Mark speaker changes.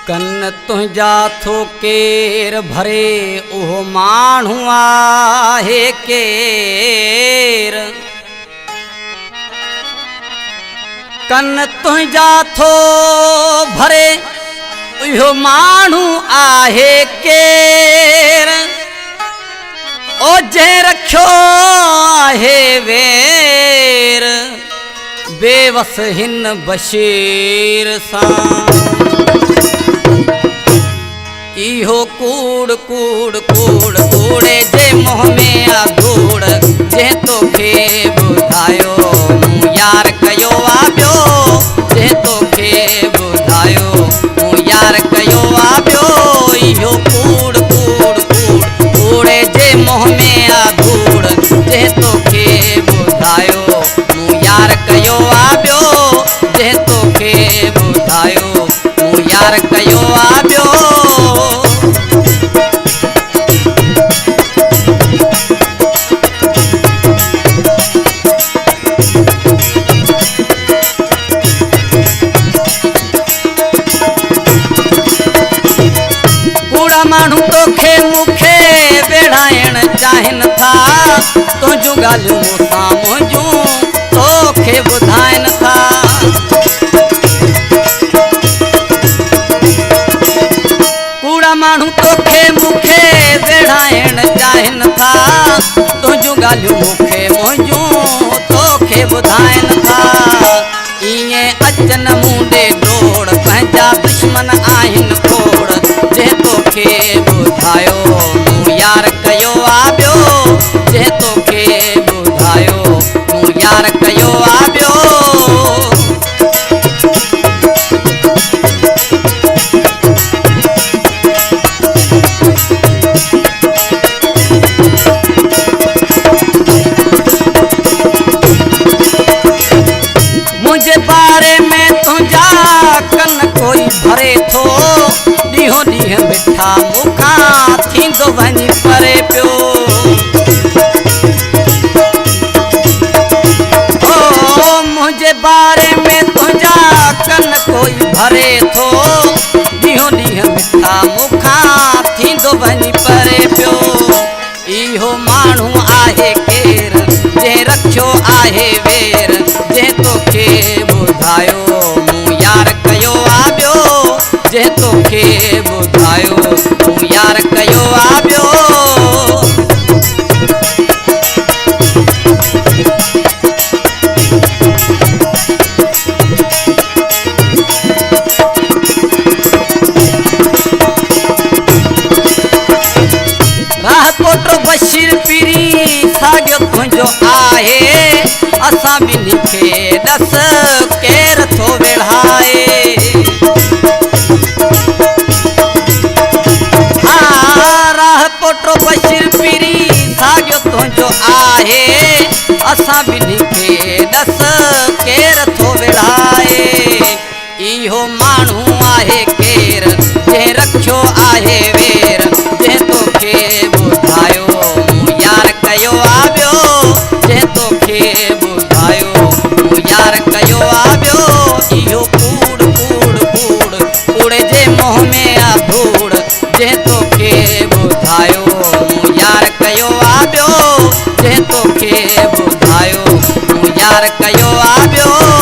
Speaker 1: कन तुझा थो केर भरे उहो माण्हू आहे केर। कन तुझा थो भरे उहो माण्हू आहे केर। ओ जंहिं रखियो आहे वेर बेवस हिन बशीर सां। इहो कूड़ कूड़ कूड़ कूड़े जे मुंह में आ धूड़ जंहिं तोखे ॿुधायो मूं यार कयो आ ॿियो। जंहिं तोखे ॿुधायो मूं यार कयो आ ॿियो। इहो कूड़ कूड़ कूड़ कूड़े जे मुंह में आ धूड़ जंहिं तोखे ॿुधायो मूं यार कयो आ ॿियो। जंहिं तोखे ॿुधायो मूं यार कयो आ ॿियो। माण्हू तोखे मूंखे वेढ़ाइण चाहिनि था तुंहिंजूं ॻाल्हियूं मूंसां मुंहिंजूं तोखे ॿुधाइनि था। कूड़ा माण्हू तोखे मूंखे वेढ़ाइण चाहिनि था तुंहिंजूं ॻाल्हियूं मूंखे मुंहिंजूं तोखे ॿुधाइनि था। ईअं अचनि मुंडे डोड़ पंहिंजा दुश्मन आहिनि खोड़ जंहिं तोखे ॿुधायो मूं यार कयो आ ॿियो। जंहिं तोखे ॿुधायो मूं यार कयो आ ॿियो। मुंहिंजे बारे में तुंहिंजा कन कोई भरे थो ॾींहों ॾींहुं मिठा मूंखां थींदो वञी परे पियो। ओ मुंहिंजे बारे में तुंहिंजा कन कोई भरे थो ॾींहों ॾींहुं मिठा मूंखां थींदो वञी परे पियो। इहो माण्हू आहे केर जंहिं रखियो आहे वेर जंहिं तोखे ॿुधायो मूं यार कयो आ ॿियो। जंहिं तोखे ॿुधायो मूं यार कयो आ ॿियो। राह कोटो बशीर पीरी साॻियो तुंहिंजो आहे असां ॿिन्ही खे ॾस केर थो वेढ़ाए। राह कोटो बशीर पीरी साॻियो तुंहिंजो आहे असां ॿिन्ही खे ॾस केर थो वेढ़ाए। इहो माण्हू आहे केर जंहिं रखियो आहे वेर जंहिं तोखे ॿुधायो मूं यार कयो आ ॿियो। जंहिं तोखे ॿुधायो मूं यार कयो आ ॿियो। इहो कूड़ कूड़ कूड़ कूड़े जे मुंह में आ धूड़ जंहिं तोखे ॿुधायो मूं यार कयो आ ॿियो। जंहिं तोखे ॿुधायो मूं यार कयो आ ॿियो।